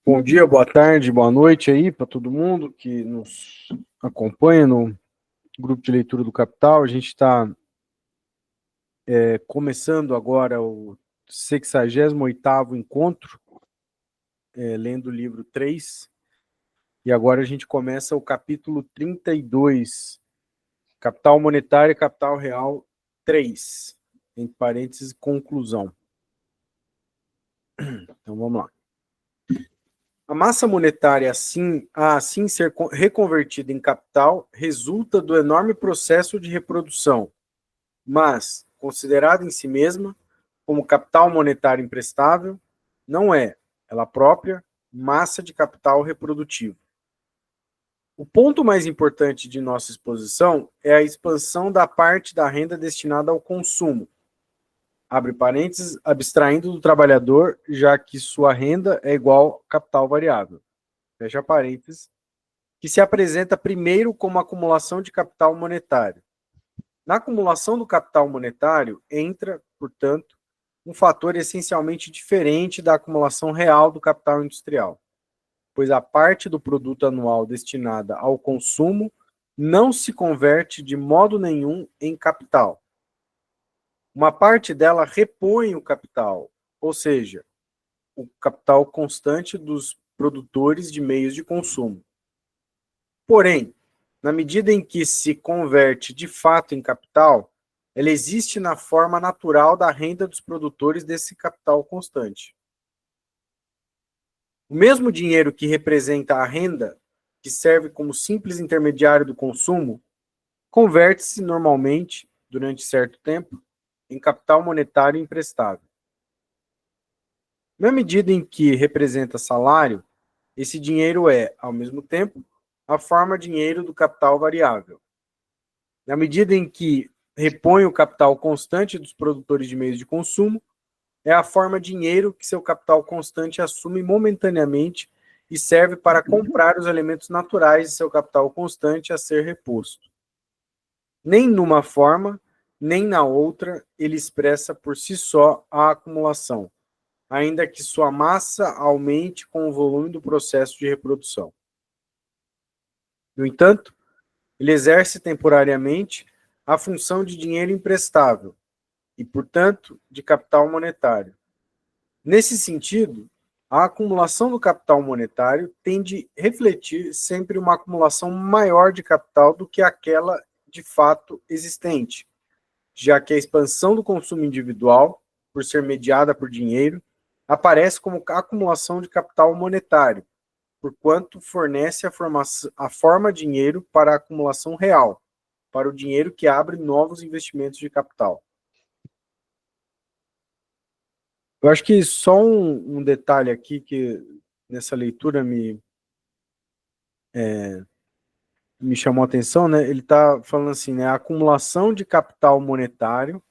Bom dia, boa tarde, boa noite aí para todo mundo que nos acompanha no grupo de leitura do Capital. A gente está começando agora o 68º encontro, lendo o livro 3, e agora a gente começa o capítulo 32, Capital Monetário e Capital Real 3, entre parênteses, conclusão. Então vamos lá. A massa monetária, a assim ser reconvertida em capital, resulta do enorme processo de reprodução, mas, considerada em si mesma como capital monetário imprestável, não é, ela própria, massa de capital reprodutivo. O ponto mais importante de nossa exposição é a expansão da parte da renda destinada ao consumo, abre parênteses, abstraindo do trabalhador, já que sua renda é igual a capital variável, fecha parênteses, que se apresenta primeiro como acumulação de capital monetário. Na acumulação do capital monetário entra, portanto, um fator essencialmente diferente da acumulação real do capital industrial, pois a parte do produto anual destinada ao consumo não se converte de modo nenhum em capital. Uma parte dela repõe o capital, ou seja, o capital constante dos produtores de meios de consumo. Porém, na medida em que se converte de fato em capital, ela existe na forma natural da renda dos produtores desse capital constante. O mesmo dinheiro que representa a renda, que serve como simples intermediário do consumo, converte-se normalmente, durante certo tempo, em capital monetário emprestável. Na medida em que representa salário, esse dinheiro é, ao mesmo tempo, a forma dinheiro do capital variável. Na medida em que repõe o capital constante dos produtores de meios de consumo, é a forma dinheiro que seu capital constante assume momentaneamente e serve para comprar os elementos naturais de seu capital constante a ser reposto. Nem numa forma, nem na outra, ele expressa por si só a acumulação, ainda que sua massa aumente com o volume do processo de reprodução. No entanto, ele exerce temporariamente a função de dinheiro emprestável e, portanto, de capital monetário. Nesse sentido, a acumulação do capital monetário tende a refletir sempre uma acumulação maior de capital do que aquela de fato existente, já que a expansão do consumo individual, por ser mediada por dinheiro, aparece como acumulação de capital monetário, porquanto fornece a forma dinheiro para a acumulação real, para o dinheiro que abre novos investimentos de capital. Eu acho que só um detalhe aqui que nessa leitura me chamou a atenção, né? Ele está falando assim, né? A acumulação de capital monetário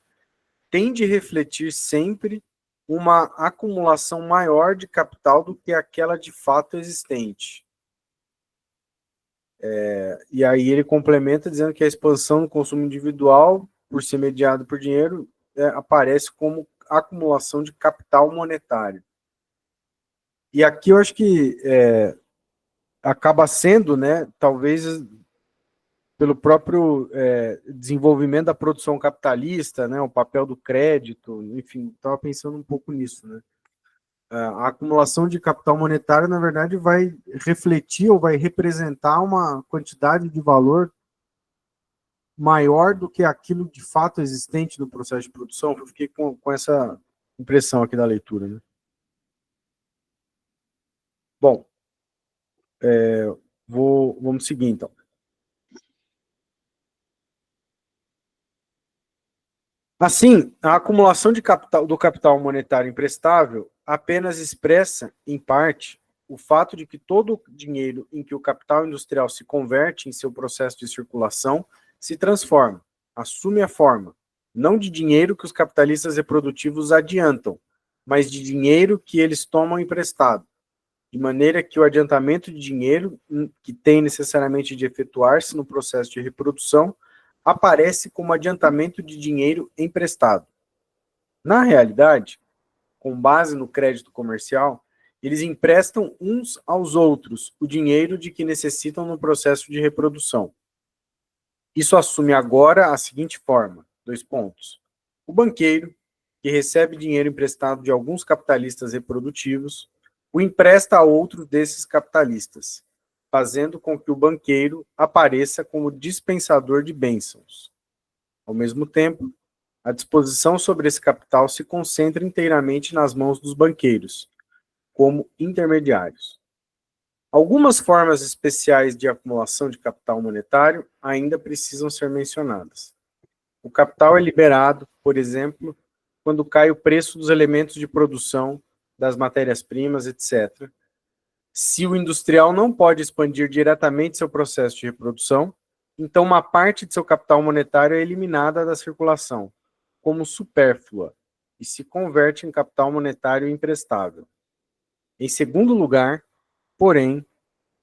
tende a refletir sempre uma acumulação maior de capital do que aquela de fato existente. E aí ele complementa dizendo que a expansão do consumo individual, por ser mediado por dinheiro, aparece como acumulação de capital monetário. E aqui eu acho que acaba sendo, né, talvez pelo próprio desenvolvimento da produção capitalista, né, o papel do crédito, enfim, estava pensando um pouco nisso, né? A acumulação de capital monetário, na verdade, vai refletir ou vai representar uma quantidade de valor maior do que aquilo de fato existente no processo de produção. Eu fiquei com essa impressão aqui da leitura, né? Bom, vamos seguir, então. Assim, a acumulação de do capital monetário emprestável apenas expressa, em parte, o fato de que todo o dinheiro em que o capital industrial se converte em seu processo de circulação se transforma, assume a forma, não de dinheiro que os capitalistas reprodutivos adiantam, mas de dinheiro que eles tomam emprestado, de maneira que o adiantamento de dinheiro, que tem necessariamente de efetuar-se no processo de reprodução, aparece como adiantamento de dinheiro emprestado. Na realidade, com base no crédito comercial, Eles emprestam uns aos outros o dinheiro de que necessitam no processo de reprodução. Isso assume agora a seguinte forma, : o banqueiro, que recebe dinheiro emprestado de alguns capitalistas reprodutivos, o empresta a outros desses capitalistas, fazendo com que o banqueiro apareça como dispensador de bênçãos. Ao mesmo tempo, a disposição sobre esse capital se concentra inteiramente nas mãos dos banqueiros, como intermediários. Algumas formas especiais de acumulação de capital monetário ainda precisam ser mencionadas. O capital é liberado, por exemplo, quando cai o preço dos elementos de produção, das matérias-primas, etc. Se o industrial não pode expandir diretamente seu processo de reprodução, então uma parte de seu capital monetário é eliminada da circulação, como supérflua, e se converte em capital monetário emprestável. Em segundo lugar, porém,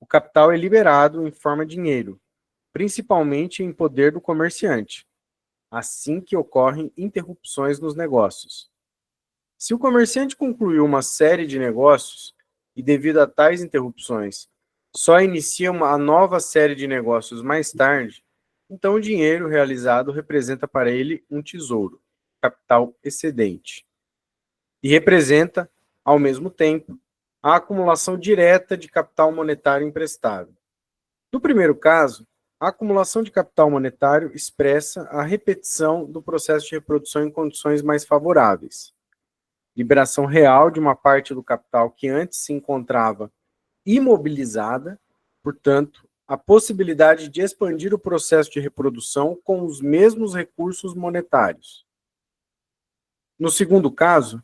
o capital é liberado em forma de dinheiro, principalmente em poder do comerciante, assim que ocorrem interrupções nos negócios. Se o comerciante concluiu uma série de negócios e, devido a tais interrupções, só inicia uma nova série de negócios mais tarde, então o dinheiro realizado representa para ele um tesouro, capital excedente, e representa, ao mesmo tempo, a acumulação direta de capital monetário emprestado. No primeiro caso, a acumulação de capital monetário expressa a repetição do processo de reprodução em condições mais favoráveis. Liberação real de uma parte do capital que antes se encontrava imobilizada, portanto, a possibilidade de expandir o processo de reprodução com os mesmos recursos monetários. No segundo caso,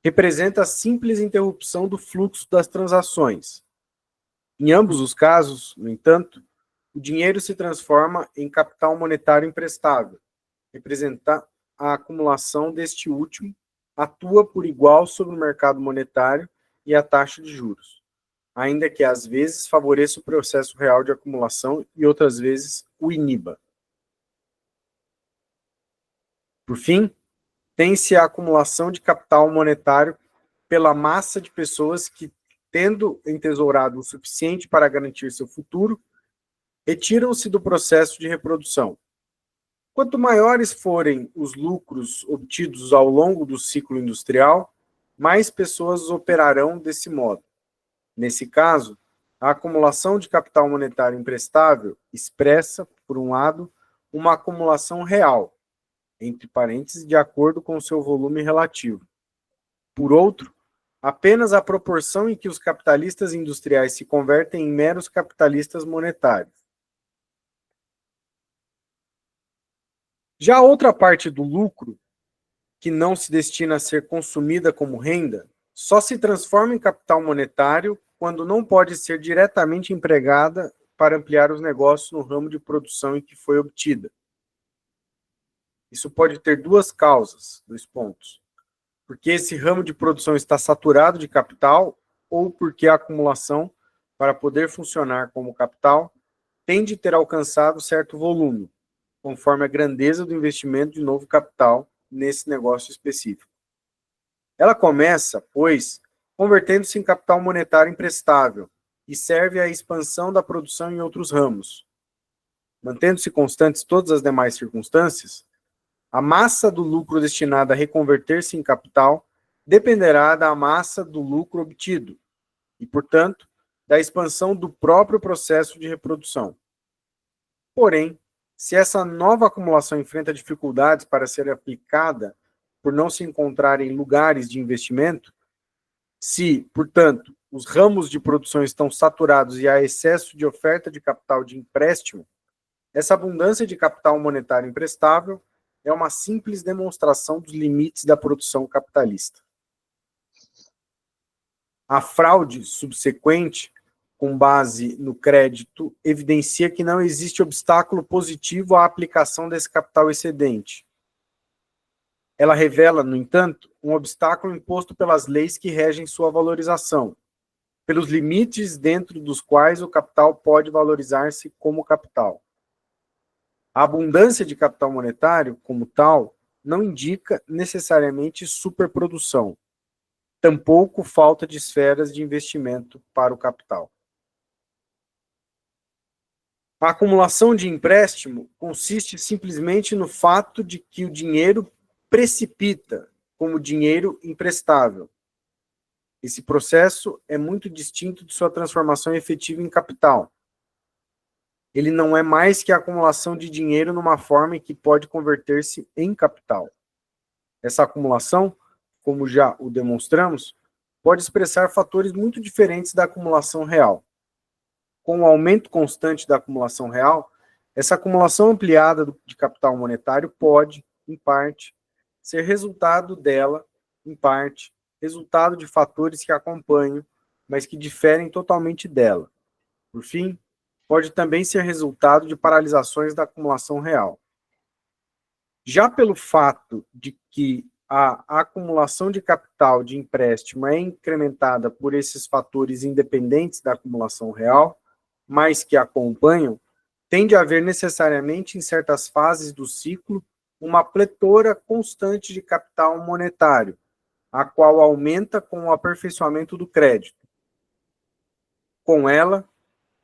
representa a simples interrupção do fluxo das transações. Em ambos os casos, no entanto, o dinheiro se transforma em capital monetário emprestável. Representa a acumulação deste último, atua por igual sobre o mercado monetário e a taxa de juros, ainda que às vezes favoreça o processo real de acumulação e outras vezes o iniba. Por fim, tem-se a acumulação de capital monetário pela massa de pessoas que, tendo entesourado o suficiente para garantir seu futuro, retiram-se do processo de reprodução. Quanto maiores forem os lucros obtidos ao longo do ciclo industrial, mais pessoas operarão desse modo. Nesse caso, a acumulação de capital monetário emprestável expressa, por um lado, uma acumulação real, entre parênteses, de acordo com seu volume relativo. Por outro, apenas a proporção em que os capitalistas industriais se convertem em meros capitalistas monetários. Já a outra parte do lucro, que não se destina a ser consumida como renda, só se transforma em capital monetário quando não pode ser diretamente empregada para ampliar os negócios no ramo de produção em que foi obtida. Isso pode ter duas causas, porque esse ramo de produção está saturado de capital ou porque a acumulação, para poder funcionar como capital, tem de ter alcançado certo volume, conforme a grandeza do investimento de novo capital nesse negócio específico. Ela começa, pois, convertendo-se em capital monetário emprestável e serve à expansão da produção em outros ramos. Mantendo-se constantes todas as demais circunstâncias, a massa do lucro destinada a reconverter-se em capital dependerá da massa do lucro obtido e, portanto, da expansão do próprio processo de reprodução. Porém, se essa nova acumulação enfrenta dificuldades para ser aplicada por não se encontrarem lugares de investimento, se, portanto, os ramos de produção estão saturados e há excesso de oferta de capital de empréstimo, essa abundância de capital monetário emprestável é uma simples demonstração dos limites da produção capitalista. A fraude subsequente, com base no crédito, evidencia que não existe obstáculo positivo à aplicação desse capital excedente. Ela revela, no entanto, um obstáculo imposto pelas leis que regem sua valorização, pelos limites dentro dos quais o capital pode valorizar-se como capital. A abundância de capital monetário, como tal, não indica necessariamente superprodução. tampouco falta de esferas de investimento para o capital. A acumulação de empréstimo consiste simplesmente no fato de que o dinheiro precipita como dinheiro emprestável. Esse processo é muito distinto de sua transformação efetiva em capital. Ele não é mais que a acumulação de dinheiro numa forma que pode converter-se em capital. Essa acumulação, como já o demonstramos, pode expressar fatores muito diferentes da acumulação real. Com o aumento constante da acumulação real, essa acumulação ampliada de capital monetário pode, em parte, ser resultado dela, em parte, resultado de fatores que acompanham, mas que diferem totalmente dela. Por fim, pode também ser resultado de paralisações da acumulação real. Já pelo fato de que a acumulação de capital de empréstimo é incrementada por esses fatores independentes da acumulação real, mas que acompanham, tende a haver necessariamente, em certas fases do ciclo, uma pletora constante de capital monetário, a qual aumenta com o aperfeiçoamento do crédito. Com ela,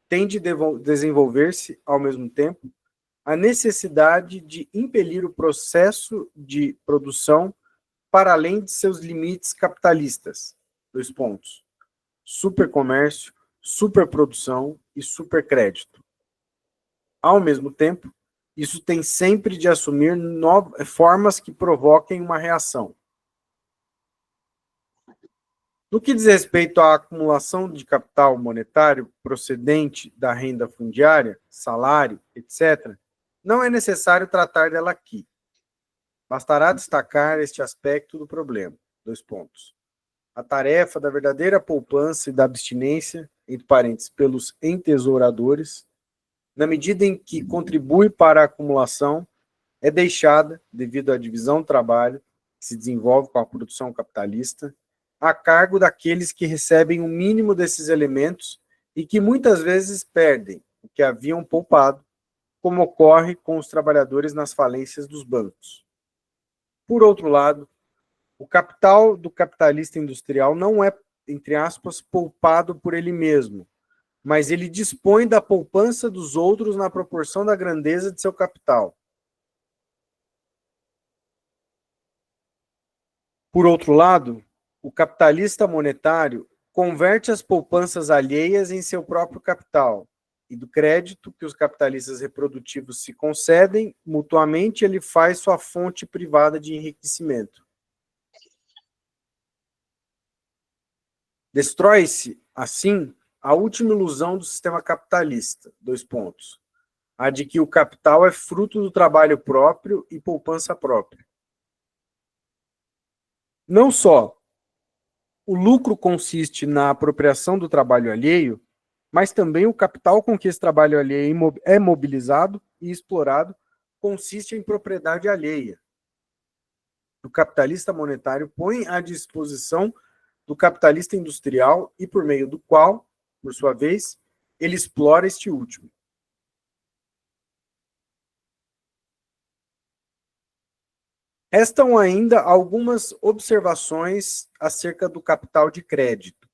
tende a desenvolver-se, ao mesmo tempo, a necessidade de impelir o processo de produção para além de seus limites capitalistas. Dois pontos. Supercomércio, superprodução e supercrédito. Ao mesmo tempo, isso tem sempre de assumir formas que provoquem uma reação. No que diz respeito à acumulação de capital monetário procedente da renda fundiária, salário, etc., não é necessário tratar dela aqui. Bastará destacar este aspecto do problema. Dois pontos. A tarefa da verdadeira poupança e da abstinência, entre parênteses, pelos entesouradores, na medida em que contribui para a acumulação, é deixada, devido à divisão do trabalho que se desenvolve com a produção capitalista, a cargo daqueles que recebem o mínimo desses elementos e que muitas vezes perdem o que haviam poupado, como ocorre com os trabalhadores nas falências dos bancos. Por outro lado, o capital do capitalista industrial não é, entre aspas, poupado por ele mesmo, mas ele dispõe da poupança dos outros na proporção da grandeza de seu capital. Por outro lado, o capitalista monetário converte as poupanças alheias em seu próprio capital, e do crédito que os capitalistas reprodutivos se concedem, mutuamente ele faz sua fonte privada de enriquecimento. Destrói-se, assim, a última ilusão do sistema capitalista. Dois pontos. A de que o capital é fruto do trabalho próprio e poupança própria. Não só o lucro consiste na apropriação do trabalho alheio, mas também o capital com que esse trabalho alheio é mobilizado e explorado consiste em propriedade alheia. O capitalista monetário põe à disposição do capitalista industrial e por meio do qual, por sua vez, ele explora este último. Restam ainda algumas observações acerca do capital de crédito.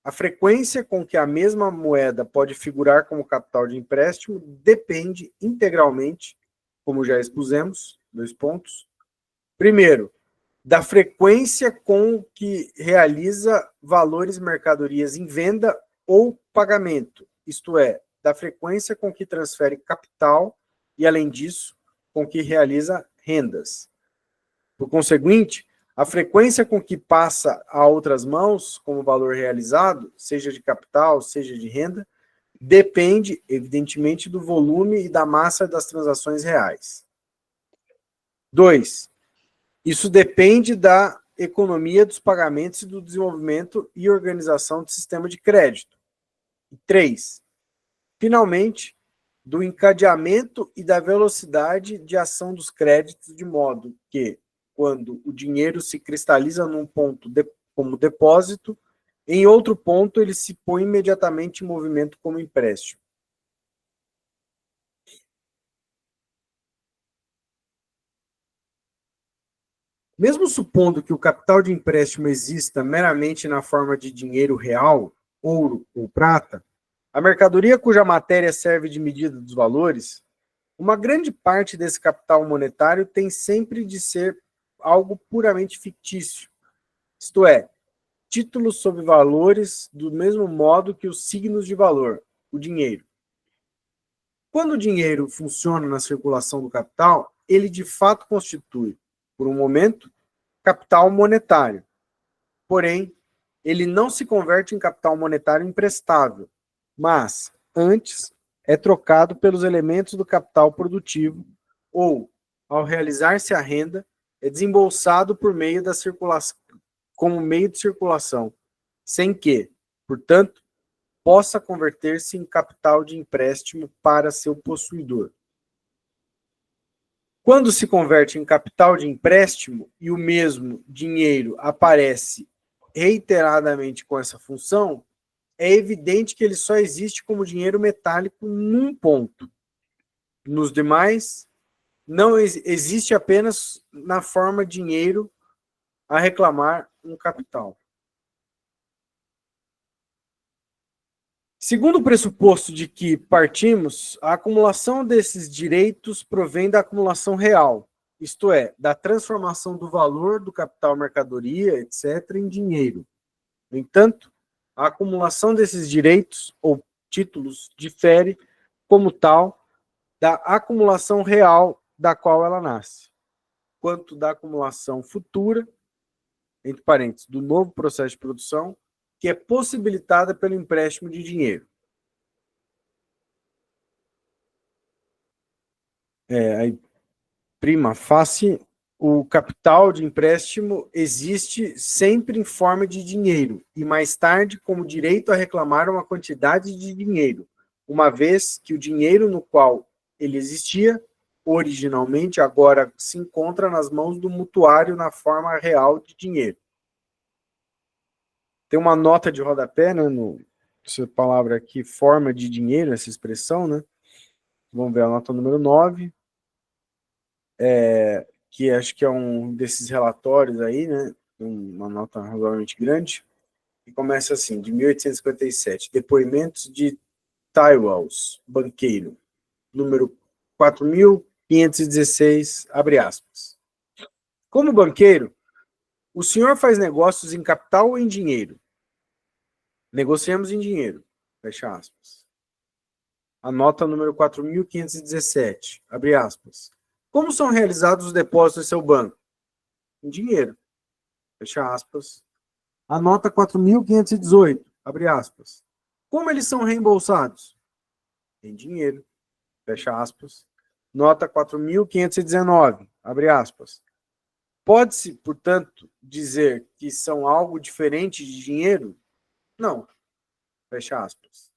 A frequência com que a mesma moeda pode figurar como capital de empréstimo depende integralmente, como já expusemos, dois pontos. Primeiro, da frequência com que realiza valores mercadorias em venda ou pagamento, isto é, da frequência com que transfere capital e, além disso, com que realiza rendas. Por conseguinte, a frequência com que passa a outras mãos como valor realizado, seja de capital, seja de renda, depende, evidentemente, do volume e da massa das transações reais. 2. Isso depende da economia dos pagamentos e do desenvolvimento e organização do sistema de crédito. 3. Finalmente, do encadeamento e da velocidade de ação dos créditos, de modo que, quando o dinheiro se cristaliza num ponto como depósito, em outro ponto ele se põe imediatamente em movimento como empréstimo. Mesmo supondo que o capital de empréstimo exista meramente na forma de dinheiro real, ouro ou prata, a mercadoria cuja matéria serve de medida dos valores, uma grande parte desse capital monetário tem sempre de ser algo puramente fictício, isto é, títulos sobre valores do mesmo modo que os signos de valor, o dinheiro. Quando o dinheiro funciona na circulação do capital, ele de fato constitui, por um momento, capital monetário. Porém, ele não se converte em capital monetário emprestável, mas, antes, é trocado pelos elementos do capital produtivo ou, ao realizar-se a renda, é desembolsado por meio da circulação, como meio de circulação, sem que, portanto, possa converter-se em capital de empréstimo para seu possuidor. Quando se converte em capital de empréstimo e o mesmo dinheiro aparece reiteradamente com essa função, é evidente que ele só existe como dinheiro metálico num ponto. Nos demais, não existe apenas na forma dinheiro a reclamar um capital. Segundo o pressuposto de que partimos, a acumulação desses direitos provém da acumulação real, isto é, da transformação do valor do capital mercadoria, etc., em dinheiro. No entanto, a acumulação desses direitos ou títulos difere, como tal, da acumulação real da qual ela nasce, quanto da acumulação futura, entre parênteses, do novo processo de produção, que é possibilitada pelo empréstimo de dinheiro. Aí, prima facie, o capital de empréstimo existe sempre em forma de dinheiro e mais tarde como direito a reclamar uma quantidade de dinheiro, uma vez que o dinheiro no qual ele existia originalmente agora se encontra nas mãos do mutuário na forma real de dinheiro. Tem uma nota de rodapé, né, essa palavra aqui, forma de dinheiro, essa expressão, né? Vamos ver a nota número 9. Que acho que é um desses relatórios aí, né? Uma nota razoavelmente grande, e começa assim, de 1857, depoimentos de Tyrrells, banqueiro, número 4.516, abre aspas. Como banqueiro, o senhor faz negócios em capital ou em dinheiro? Negociamos em dinheiro, fecha aspas. A nota número 4.517, abre aspas. Como são realizados os depósitos em seu banco? Em dinheiro, fecha aspas. A nota 4.518, abre aspas. Como eles são reembolsados? Em dinheiro, fecha aspas. Nota 4.519, abre aspas. Pode-se, portanto, dizer que são algo diferente de dinheiro? Não, fecha aspas.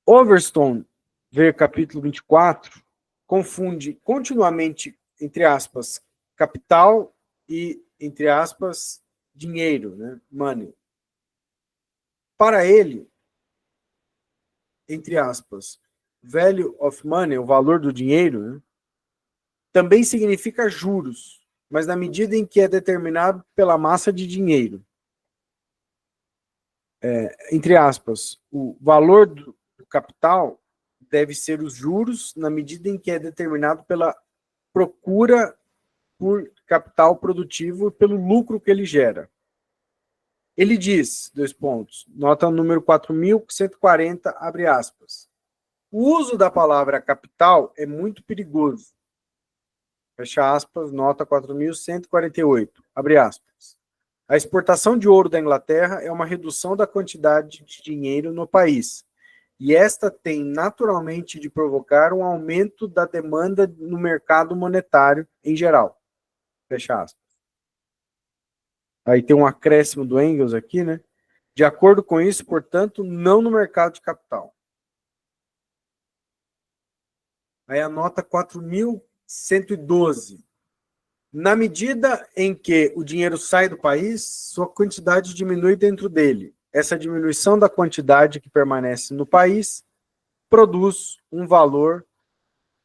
Overstone, ver capítulo 24, confunde continuamente, entre aspas, capital e, entre aspas, dinheiro, né? Money. Para ele, entre aspas, value of money, o valor do dinheiro, né, também significa juros, mas na medida em que é determinado pela massa de dinheiro. Entre aspas, o valor do capital deve ser os juros na medida em que é determinado pela procura por capital produtivo e pelo lucro que ele gera. Ele diz, dois pontos, nota número 4.140, abre aspas. O uso da palavra capital é muito perigoso. Fecha aspas, nota 4.148, abre aspas. A exportação de ouro da Inglaterra é uma redução da quantidade de dinheiro no país, e esta tem naturalmente de provocar um aumento da demanda no mercado monetário em geral. Fecha aspas. Aí tem um acréscimo do Engels aqui, né? De acordo com isso, portanto, não no mercado de capital. Aí a nota 4.112. Na medida em que o dinheiro sai do país, sua quantidade diminui dentro dele. Essa diminuição da quantidade que permanece no país produz um valor,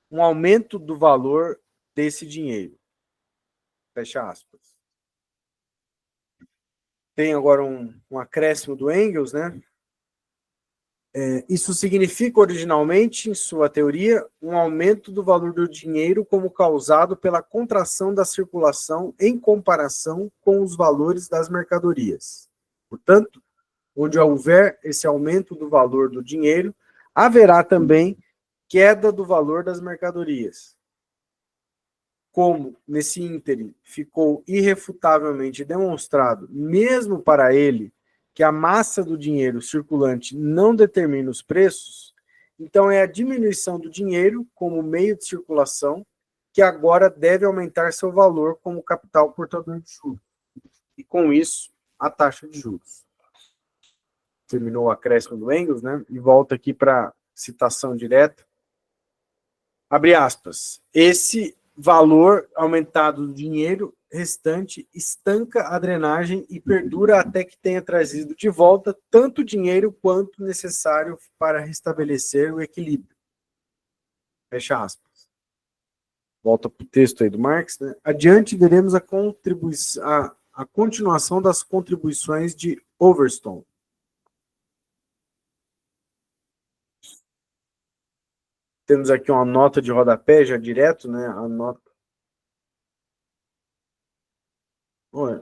um aumento do valor desse dinheiro. Fecha aspas. Tem agora um acréscimo do Engels, né? Isso significa originalmente, em sua teoria, um aumento do valor do dinheiro como causado pela contração da circulação em comparação com os valores das mercadorias. Portanto, onde houver esse aumento do valor do dinheiro, haverá também queda do valor das mercadorias. Como, nesse ínterim, ficou irrefutavelmente demonstrado, mesmo para ele, que a massa do dinheiro circulante não determina os preços, então é a diminuição do dinheiro como meio de circulação que agora deve aumentar seu valor como capital portador de juros. E com isso, a taxa de juros. Terminou o acréscimo do Engels, né? E volta aqui para citação direta. Abre aspas. Esse valor aumentado do dinheiro restante estanca a drenagem e perdura até que tenha trazido de volta tanto dinheiro quanto necessário para restabelecer o equilíbrio. Fecha aspas. Volta para o texto aí do Marx. Né? Adiante veremos a continuação das contribuições de Overstone. Temos aqui uma nota de rodapé já direto, né? A nota. Olha,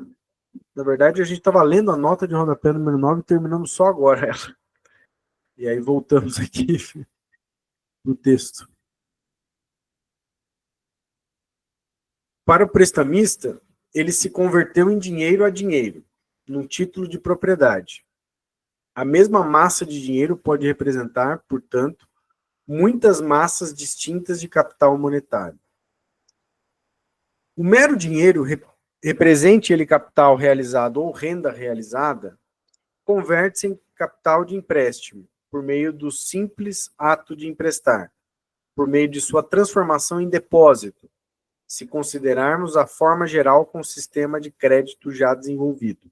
na verdade, a gente estava lendo a nota de rodapé número 9 e terminamos só agora ela. E aí voltamos aqui no texto. Para o prestamista, ele se converteu em dinheiro a dinheiro, num título de propriedade. A mesma massa de dinheiro pode representar, portanto, muitas massas distintas de capital monetário. O mero dinheiro, represente ele capital realizado ou renda realizada, converte-se em capital de empréstimo, por meio do simples ato de emprestar, por meio de sua transformação em depósito, se considerarmos a forma geral com o sistema de crédito já desenvolvido.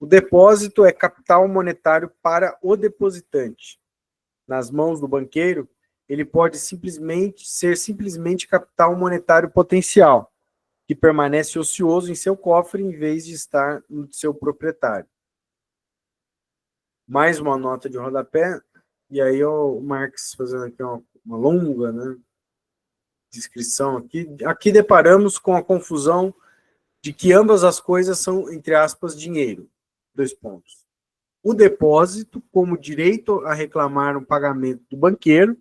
O depósito é capital monetário para o depositante. Nas mãos do banqueiro, ele pode ser simplesmente capital monetário potencial, que permanece ocioso em seu cofre em vez de estar no seu proprietário. Mais uma nota de rodapé, e aí o Marx fazendo aqui uma longa, né, descrição aqui. Aqui deparamos com a confusão de que ambas as coisas são, entre aspas, dinheiro. 2 pontos. O depósito como direito a reclamar um pagamento do banqueiro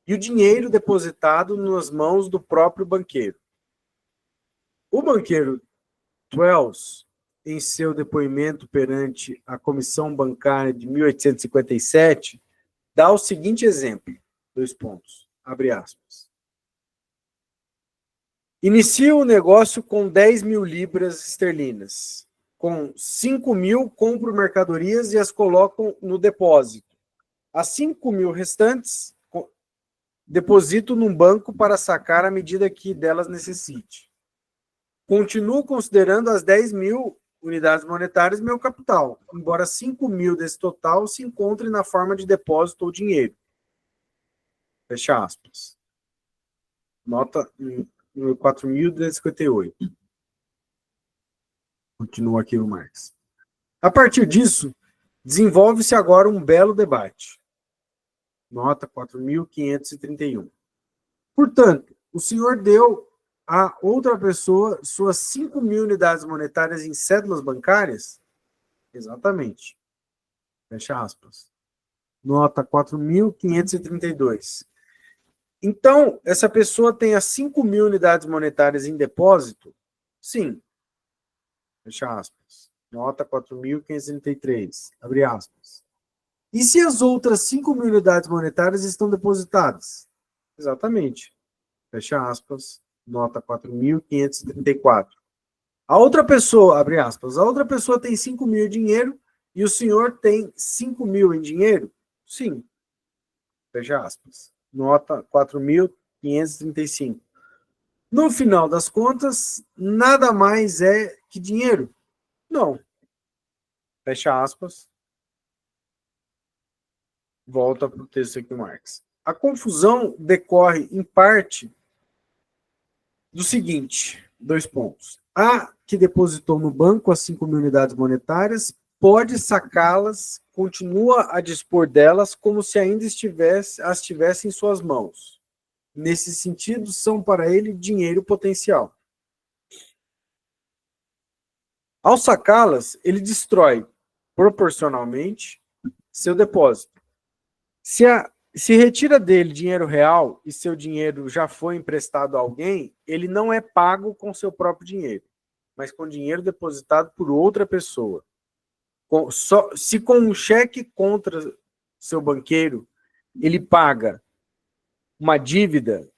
e o dinheiro depositado nas mãos do próprio banqueiro. O banqueiro Twells, em seu depoimento perante a Comissão Bancária de 1857, dá o seguinte exemplo, 2 pontos, abre aspas. Inicia o negócio com 10.000 libras esterlinas. Com 5.000, compro mercadorias e as colocam no depósito. As 5.000 restantes, deposito num banco para sacar à medida que delas necessite. Continuo considerando as 10.000 unidades monetárias meu capital, embora 5.000 desse total se encontrem na forma de depósito ou dinheiro. Fecha aspas. Nota 4.258. Continua aqui o Marx. A partir disso, desenvolve-se agora um belo debate. Nota 4.531. Portanto, o senhor deu a outra pessoa suas 5.000 unidades monetárias em cédulas bancárias? Exatamente. Fecha aspas. Nota 4.532. Então, essa pessoa tem as 5.000 unidades monetárias em depósito? Sim. Fecha aspas. Nota 4.533. Abre aspas. E se as outras 5.000 unidades monetárias estão depositadas? Exatamente. Fecha aspas. Nota 4.534. A outra pessoa, abre aspas, a outra pessoa tem 5.000 em dinheiro e o senhor tem 5.000 em dinheiro? Sim. Fecha aspas. Nota 4.535. No final das contas, nada mais é que dinheiro? Não. Fecha aspas. Volta para o texto aqui do Marx. A confusão decorre, em parte, do seguinte. Dois pontos. A que depositou no banco as 5.000 unidades monetárias pode sacá-las, continua a dispor delas como se ainda as tivesse em suas mãos. Nesse sentido, são para ele dinheiro potencial. Ao sacá-las, ele destrói proporcionalmente seu depósito. Se retira dele dinheiro real e seu dinheiro já foi emprestado a alguém, ele não é pago com seu próprio dinheiro, mas com dinheiro depositado por outra pessoa. Se com um cheque contra seu banqueiro, ele paga uma dívida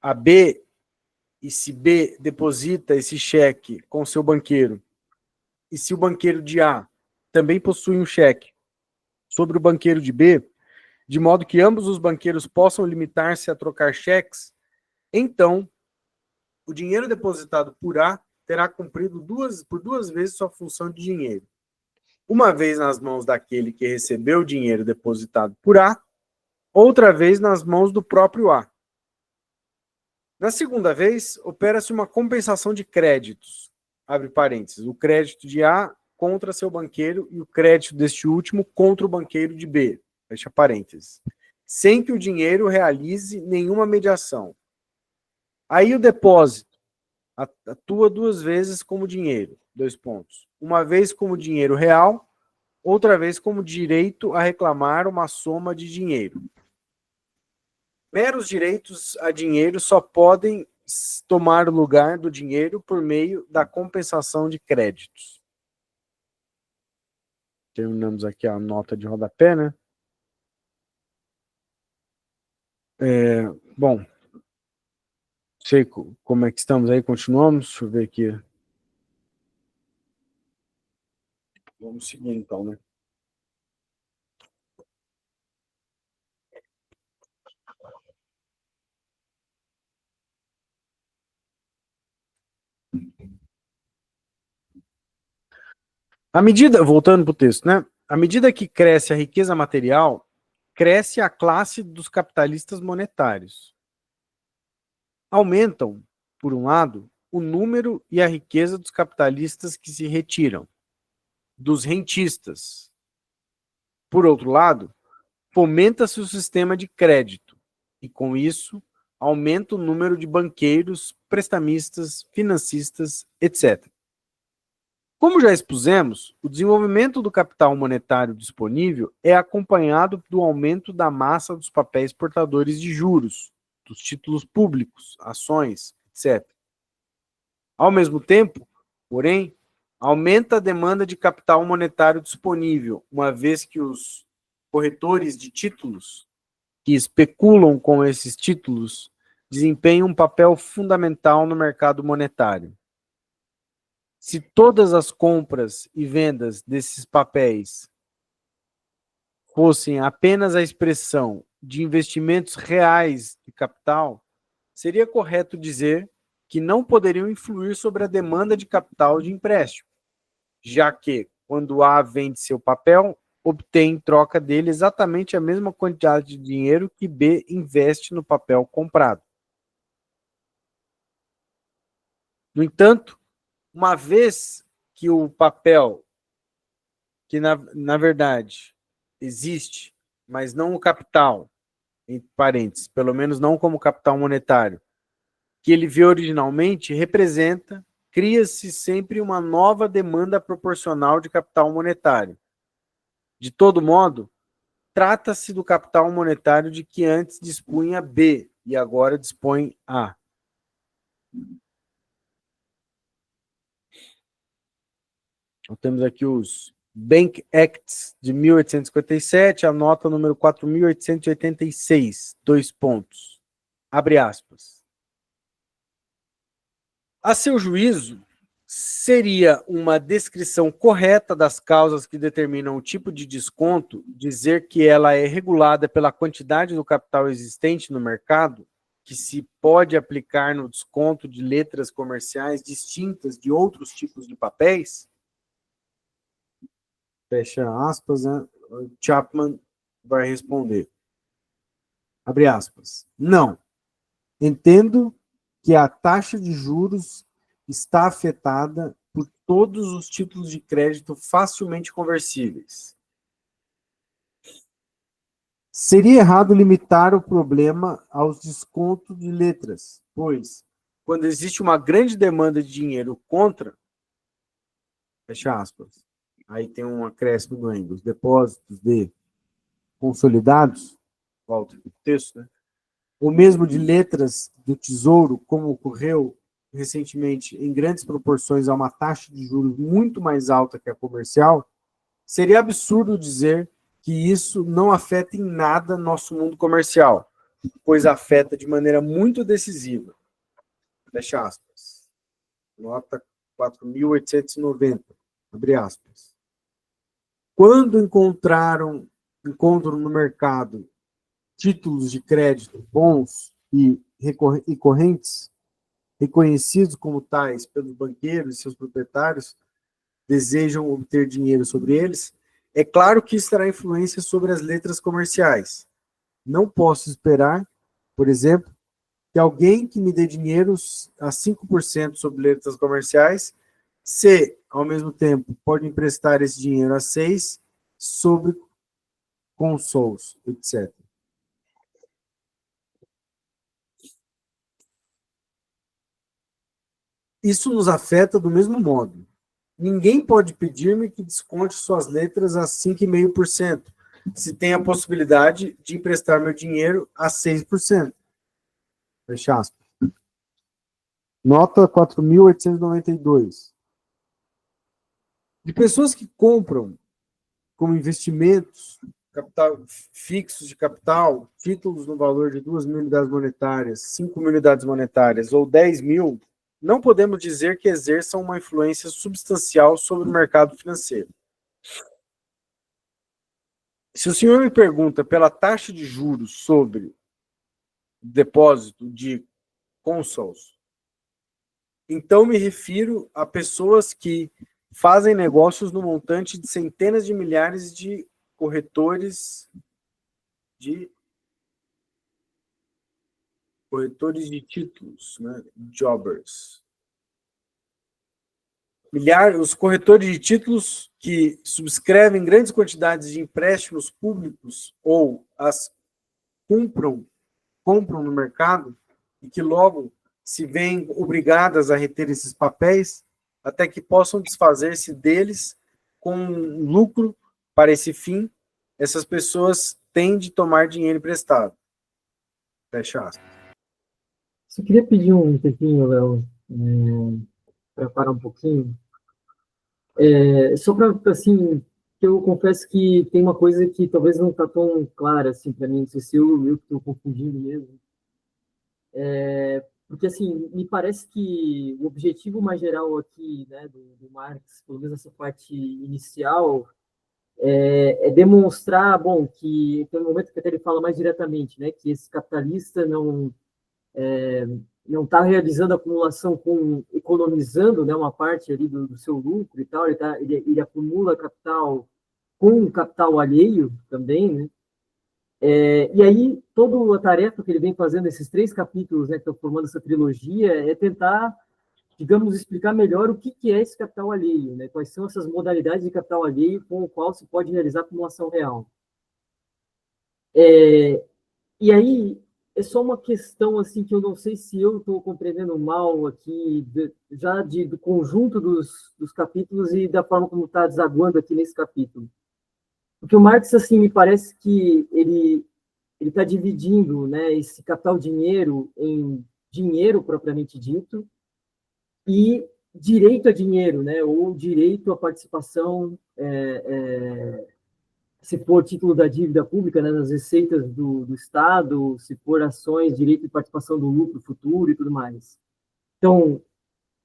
a B, e se B deposita esse cheque com seu banqueiro, e se o banqueiro de A também possui um cheque sobre o banqueiro de B, de modo que ambos os banqueiros possam limitar-se a trocar cheques, então o dinheiro depositado por A terá cumprido por duas vezes sua função de dinheiro. Uma vez nas mãos daquele que recebeu o dinheiro depositado por A, outra vez nas mãos do próprio A. Na segunda vez, opera-se uma compensação de créditos, abre parênteses, o crédito de A contra seu banqueiro e o crédito deste último contra o banqueiro de B, fecha parênteses, sem que o dinheiro realize nenhuma mediação. Aí o depósito atua duas vezes como dinheiro, dois pontos. Uma vez como dinheiro real, outra vez como direito a reclamar uma soma de dinheiro. Meros direitos a dinheiro só podem tomar o lugar do dinheiro por meio da compensação de créditos. Terminamos aqui a nota de rodapé, né? Bom, sei como é que estamos aí, continuamos? Deixa eu ver aqui. Vamos seguir então, né? Voltando para o texto, né? À medida que cresce a riqueza material, cresce a classe dos capitalistas monetários. Aumentam, por um lado, o número e a riqueza dos capitalistas que se retiram, dos rentistas. Por outro lado, fomenta-se o sistema de crédito e, com isso, aumenta o número de banqueiros, prestamistas, financistas, etc. Como já expusemos, o desenvolvimento do capital monetário disponível é acompanhado do aumento da massa dos papéis portadores de juros, dos títulos públicos, ações, etc. Ao mesmo tempo, porém, aumenta a demanda de capital monetário disponível, uma vez que os corretores de títulos que especulam com esses títulos desempenham um papel fundamental no mercado monetário. Se todas as compras e vendas desses papéis fossem apenas a expressão de investimentos reais de capital, seria correto dizer que não poderiam influir sobre a demanda de capital de empréstimo, já que, quando A vende seu papel, obtém em troca dele exatamente a mesma quantidade de dinheiro que B investe no papel comprado. No entanto, uma vez que o papel, que na verdade existe, mas não o capital, entre parênteses, pelo menos não como capital monetário, que ele vê originalmente, representa, cria-se sempre uma nova demanda proporcional de capital monetário. De todo modo, trata-se do capital monetário de que antes dispunha B e agora dispõe A. Então, temos aqui os Bank Acts de 1857, a nota número 4.886, dois pontos. Abre aspas. A seu juízo, seria uma descrição correta das causas que determinam o tipo de desconto dizer que ela é regulada pela quantidade do capital existente no mercado, que se pode aplicar no desconto de letras comerciais distintas de outros tipos de papéis? Fecha aspas, né? Chapman vai responder. Abre aspas. Não. Entendo que a taxa de juros está afetada por todos os títulos de crédito facilmente conversíveis. Seria errado limitar o problema aos descontos de letras, pois, quando existe uma grande demanda de dinheiro contra, fecha aspas, aí tem um acréscimo do Engels, os depósitos de consolidados, volta o texto, né? Ou mesmo de letras do Tesouro, como ocorreu recentemente em grandes proporções a uma taxa de juros muito mais alta que a comercial, seria absurdo dizer que isso não afeta em nada nosso mundo comercial, pois afeta de maneira muito decisiva. Fecha aspas. Nota 4.890. Abre aspas. Quando encontram no mercado títulos de crédito bons e correntes, reconhecidos como tais pelos banqueiros e seus proprietários, desejam obter dinheiro sobre eles, é claro que isso terá influência sobre as letras comerciais. Não posso esperar, por exemplo, que alguém que me dê dinheiro a 5% sobre letras comerciais, se, ao mesmo tempo, pode emprestar esse dinheiro a 6% sobre consols, etc. Isso nos afeta do mesmo modo. Ninguém pode pedir-me que desconte suas letras a 5,5%, se tem a possibilidade de emprestar meu dinheiro a 6%. Fecha aspas. Nota 4.892. De pessoas que compram como investimentos, capital fixos de capital, títulos no valor de 2.000 unidades monetárias, 5.000 unidades monetárias ou 10.000, não podemos dizer que exerçam uma influência substancial sobre o mercado financeiro. Se o senhor me pergunta pela taxa de juros sobre depósito de consols, então me refiro a pessoas que fazem negócios no montante de centenas de milhares de corretores de títulos, né? Jobbers. Os corretores de títulos que subscrevem grandes quantidades de empréstimos públicos ou as compram no mercado e que logo se veem obrigadas a reter esses papéis até que possam desfazer-se deles com lucro para esse fim. Essas pessoas têm de tomar dinheiro emprestado. Fecha aspas. Só queria pedir um tempinho, Léo, para parar um pouquinho. Só para, assim, eu confesso que tem uma coisa que talvez não está tão clara, assim, para mim, não sei se eu estou confundindo mesmo. Porque, assim, me parece que o objetivo mais geral aqui, né, do Marx, pelo menos essa parte inicial, é demonstrar, bom, que tem um momento que até ele fala mais diretamente, né, que esse capitalista não está realizando acumulação economizando, né, uma parte ali do seu lucro e tal, ele acumula capital com capital alheio também, né? E aí, toda a tarefa que ele vem fazendo, esses 3 capítulos, né, que estão formando essa trilogia, é tentar, digamos, explicar melhor o que é esse capital alheio, né? Quais são essas modalidades de capital alheio com o qual se pode realizar acumulação real. E aí, é só uma questão assim que eu não sei se eu estou compreendendo mal aqui, do conjunto dos capítulos e da forma como está desaguando aqui nesse capítulo. Porque o Marx, assim, me parece que ele está dividindo, né, esse capital dinheiro em dinheiro propriamente dito e direito a dinheiro, né, ou direito à participação, se for título da dívida pública, né, nas receitas do Estado, se for ações, direito de participação do lucro futuro e tudo mais. Então,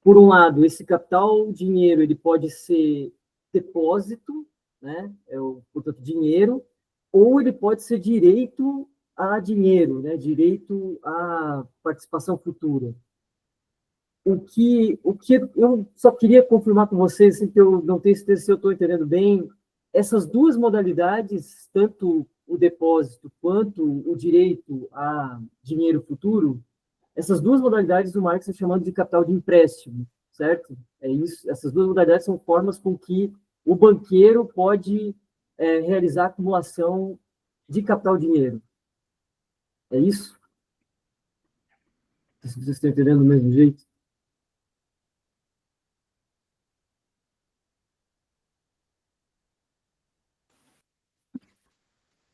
por um lado, esse capital dinheiro ele pode ser depósito, né, portanto, dinheiro, ou ele pode ser direito a dinheiro, né, direito à participação futura. O que eu só queria confirmar com vocês, assim, que eu não tenho certeza se eu estou entendendo bem, essas duas modalidades, tanto o depósito quanto o direito a dinheiro futuro, essas duas modalidades o Marx está chamando de capital de empréstimo, certo? É isso. Essas duas modalidades são formas com que o banqueiro pode realizar a acumulação de capital dinheiro. É isso? Se vocês estão entendendo do mesmo jeito?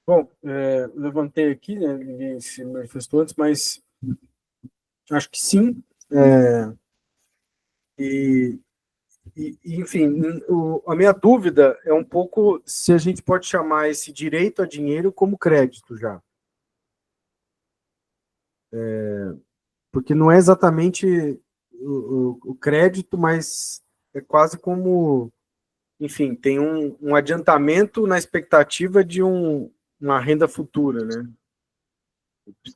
Bom, levantei aqui, né, ninguém se manifestou antes, mas acho que sim. E, enfim, a minha dúvida é um pouco se a gente pode chamar esse direito a dinheiro como crédito já. Porque não é exatamente o crédito, mas é quase como, enfim, tem um adiantamento na expectativa de uma renda futura, né?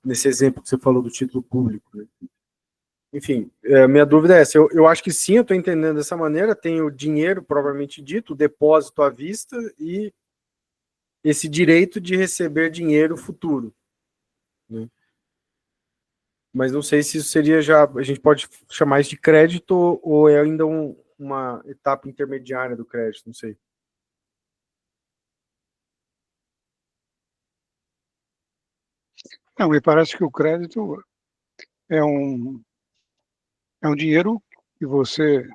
Nesse exemplo que você falou do título público, né? Enfim, minha dúvida é essa. Eu acho que sim, eu estou entendendo dessa maneira. Tem o dinheiro, propriamente dito, o depósito à vista e esse direito de receber dinheiro futuro, né? Mas não sei se isso seria já. A gente pode chamar isso de crédito ou é ainda uma etapa intermediária do crédito, não sei. Não, me parece que o crédito é um, é um dinheiro que você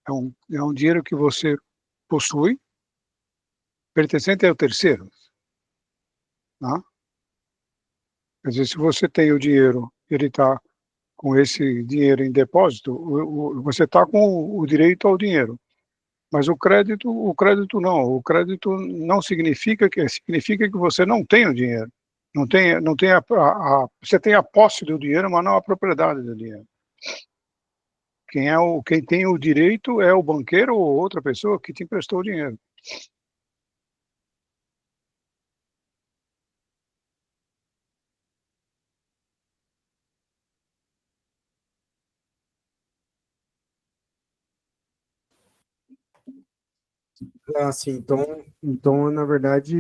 é um dinheiro que você possui, pertencente ao terceiro, né? Quer dizer, se você tem o dinheiro, ele está com esse dinheiro em depósito, você está com o direito ao dinheiro. Mas o crédito não. O crédito não significa que você não tem o dinheiro. Não tem você tem a posse do dinheiro, mas não a propriedade do dinheiro. Quem tem o direito é o banqueiro ou outra pessoa que te emprestou o dinheiro. Ah, sim. Então, na verdade,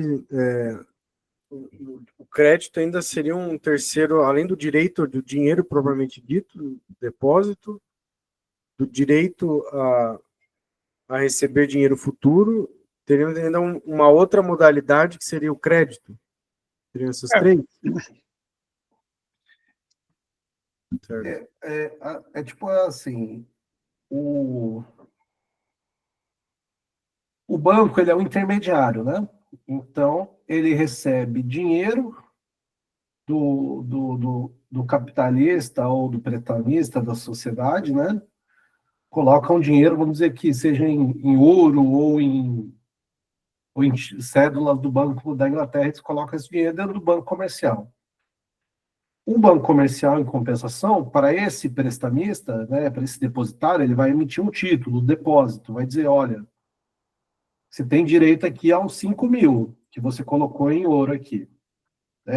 o crédito ainda seria um terceiro, além do direito do dinheiro propriamente dito, depósito, do direito a receber dinheiro futuro, teríamos ainda uma outra modalidade que seria o crédito. Seriam essas É. três? Certo. É tipo assim, o banco ele é um intermediário, né? Então, ele recebe dinheiro do capitalista ou do pretamista da sociedade, né? Coloca um dinheiro, vamos dizer que seja em ouro ou em cédulas do Banco da Inglaterra, eles colocam esse dinheiro dentro do banco comercial. O banco comercial, em compensação, para esse prestamista, né, para esse depositário, ele vai emitir um título, um depósito, vai dizer, olha, você tem direito aqui aos 5 mil que você colocou em ouro aqui.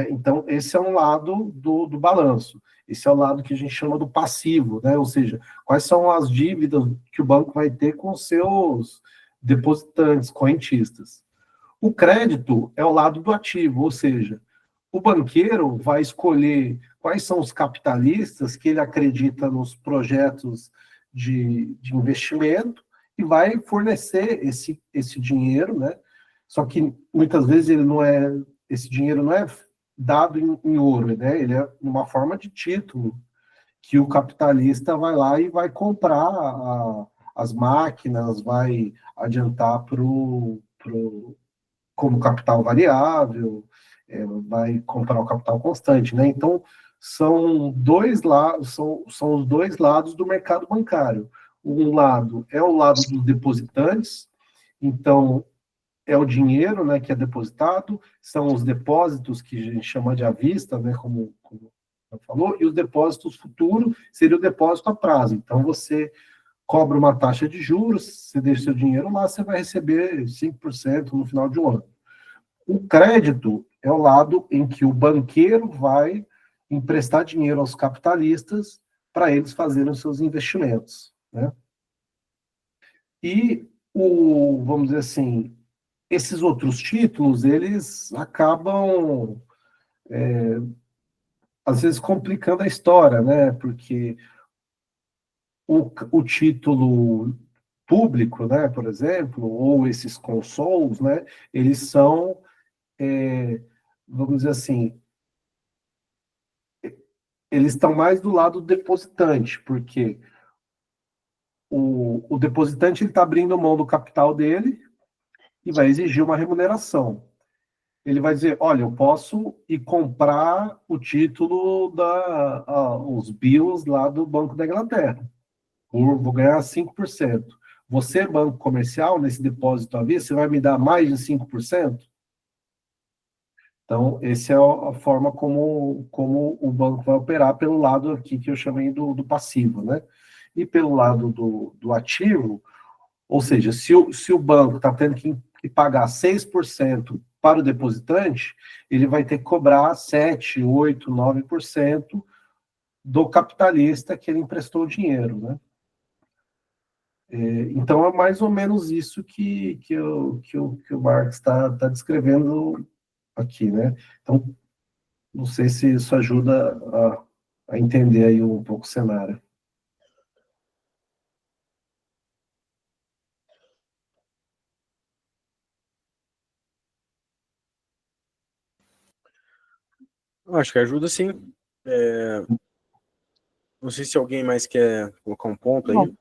Então, esse é um lado do balanço. Esse é o lado que a gente chama do passivo, né? Ou seja, quais são as dívidas que o banco vai ter com os seus depositantes, correntistas. O crédito é o lado do ativo, ou seja, o banqueiro vai escolher quais são os capitalistas que ele acredita nos projetos de investimento e vai fornecer esse dinheiro, né? Só que muitas vezes esse dinheiro não é dado em ouro, né? Ele é uma forma de título que o capitalista vai lá e vai comprar as máquinas, vai adiantar como capital variável, vai comprar o capital constante, né? Então, são dois lados, são os dois lados do mercado bancário. Um lado é o lado dos depositantes, então é o dinheiro, né, que é depositado, são os depósitos que a gente chama de à vista, né, como falou, e os depósitos futuros seria o depósito a prazo. Então, você cobra uma taxa de juros, você deixa seu dinheiro lá, você vai receber 5% no final de um ano. O crédito é o lado em que o banqueiro vai emprestar dinheiro aos capitalistas para eles fazerem os seus investimentos, né? E vamos dizer assim, esses outros títulos, eles acabam às vezes complicando a história, né? Porque o título público, né, por exemplo, ou esses consols, né, eles são, vamos dizer assim, eles estão mais do lado do depositante, porque o depositante está abrindo mão do capital dele e vai exigir uma remuneração. Ele vai dizer, olha, eu posso ir comprar o título os bills lá do Banco da Inglaterra. Vou ganhar 5%. Você, banco comercial, nesse depósito à vista, você vai me dar mais de 5%? Então, essa é a forma como o banco vai operar pelo lado aqui que eu chamei do passivo, né? E pelo lado do ativo, ou seja, se o banco está tendo que pagar 6% para o depositante, ele vai ter que cobrar 7, 8, 9% do capitalista que ele emprestou o dinheiro, né? Então, é mais ou menos isso que o Marx está descrevendo aqui, né? Então, não sei se isso ajuda a entender aí um pouco o cenário. Eu acho que ajuda sim. Não sei se alguém mais quer colocar um ponto aí.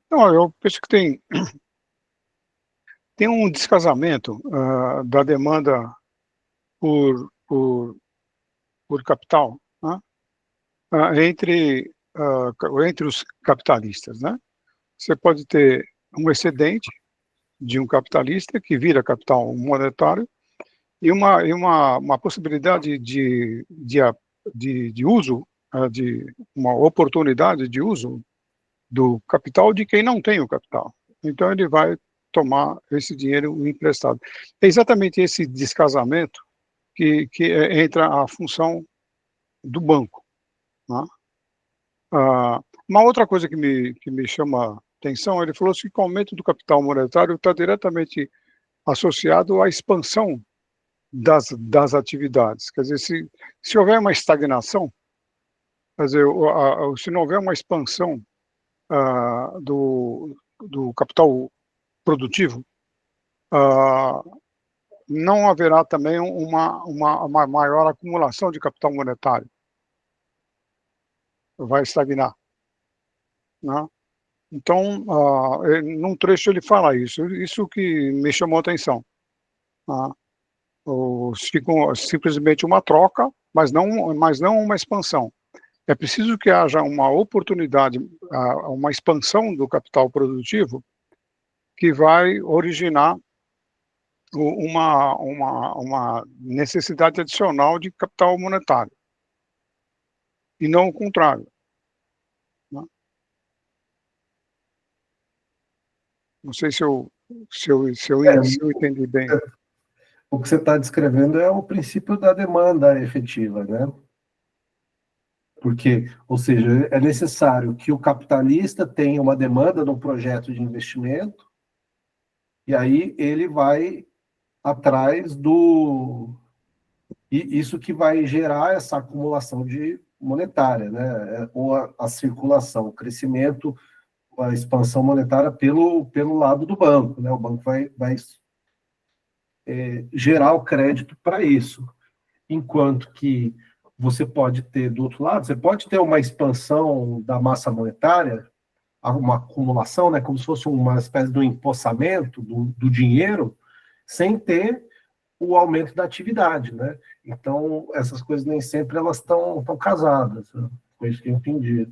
Não, eu penso que tem um descasamento da demanda por capital, né, entre os capitalistas, né? Você pode ter um excedente de um capitalista que vira capital monetário e uma possibilidade de uso, de uma oportunidade de uso do capital de quem não tem o capital. Então ele vai tomar esse dinheiro emprestado. É exatamente esse descasamento que entra a função do banco, né? Uma outra coisa que me chama atenção, ele falou assim que o aumento do capital monetário está diretamente associado à expansão das atividades. Quer dizer, se houver uma estagnação, quer dizer, se não houver uma expansão do capital produtivo, não haverá também uma maior acumulação de capital monetário. Vai estagnar, né? Então, num trecho ele fala isso que me chamou a atenção. Ficam simplesmente uma troca, mas não uma expansão. É preciso que haja uma oportunidade, uma expansão do capital produtivo que vai originar uma necessidade adicional de capital monetário, e não o contrário, né? Não sei se eu entendi bem. O que você está descrevendo é o princípio da demanda efetiva, né? Porque, ou seja, é necessário que o capitalista tenha uma demanda no projeto de investimento, e aí ele vai atrás e isso que vai gerar essa acumulação de monetária, né? Ou a circulação, o crescimento, a expansão monetária pelo lado do banco, né? O banco vai gerar o crédito para isso. Enquanto que você pode ter, do outro lado, você pode ter uma expansão da massa monetária, uma acumulação, né, como se fosse uma espécie de um empossamento do dinheiro, sem ter o aumento da atividade, né? Então, essas coisas nem sempre elas estão casadas, né? Foi isso que eu entendi.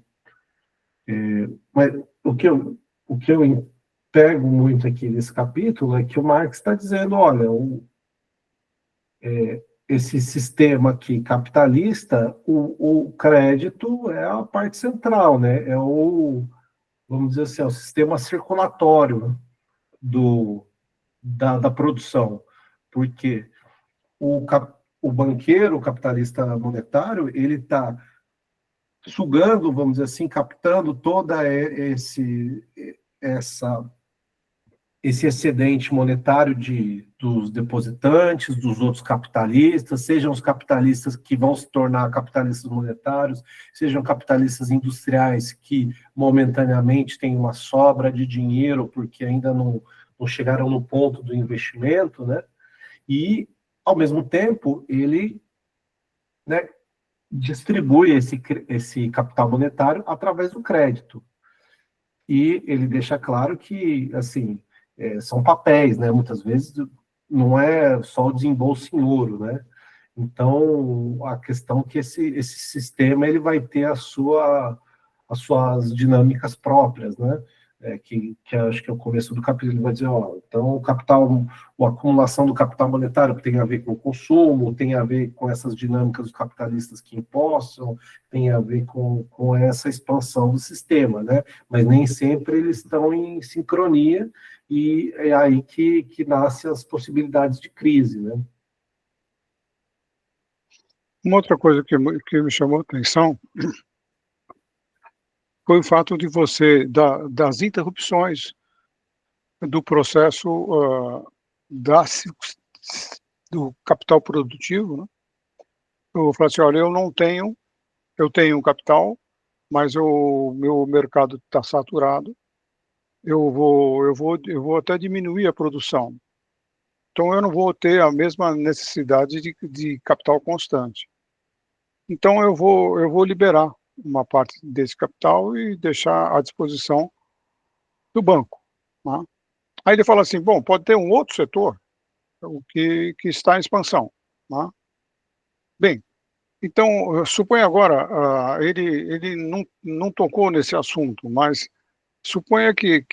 Mas o que eu pego muito aqui nesse capítulo é que o Marx está dizendo, olha, esse sistema aqui capitalista, o crédito é a parte central, né? Vamos dizer assim, é o sistema circulatório da produção, porque o banqueiro, o capitalista monetário, ele está sugando, vamos dizer assim, captando toda essa esse excedente monetário dos depositantes, dos outros capitalistas, sejam os capitalistas que vão se tornar capitalistas monetários, sejam capitalistas industriais que momentaneamente têm uma sobra de dinheiro porque ainda não chegaram no ponto do investimento, né? E, ao mesmo tempo, ele, né, distribui esse capital monetário através do crédito. E ele deixa claro que, assim, são papéis, né? Muitas vezes não é só o desembolso em ouro, né? Então, a questão é que esse sistema ele vai ter as suas dinâmicas próprias, né? Que acho que é o começo do capítulo, ele vai dizer, ó, então a acumulação do capital monetário tem a ver com o consumo, tem a ver com essas dinâmicas dos capitalistas que impostam, tem a ver com essa expansão do sistema, né? Mas nem sempre eles estão em sincronia, e é aí que nascem as possibilidades de crise, né? Uma outra coisa que me chamou a atenção foi o fato de das interrupções do processo do capital produtivo, né? Eu falei assim, olha, eu tenho um capital, mas o meu mercado está saturado, eu vou até diminuir a produção. Então eu não vou ter a mesma necessidade de capital constante. Então eu vou liberar uma parte desse capital e deixar à disposição do banco, né? Aí ele fala assim, bom, pode ter um outro setor o que está em expansão, né? Bem, então suponha agora, ele não tocou nesse assunto, mas suponha que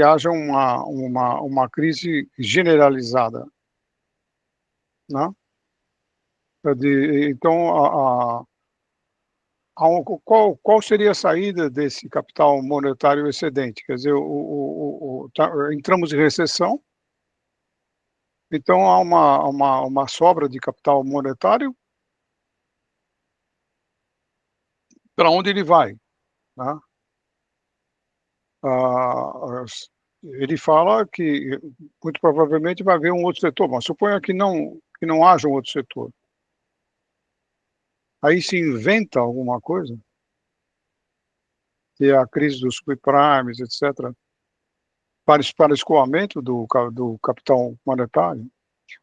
haja uma crise generalizada, né? Então, qual seria a saída desse capital monetário excedente? Quer dizer, entramos em recessão, então há uma sobra de capital monetário, para onde ele vai, né? Ah, ele fala que muito provavelmente vai haver um outro setor, mas suponha que não haja um outro setor. Aí se inventa alguma coisa, que é a crise dos subprimes, etc., para escoamento do capital monetário,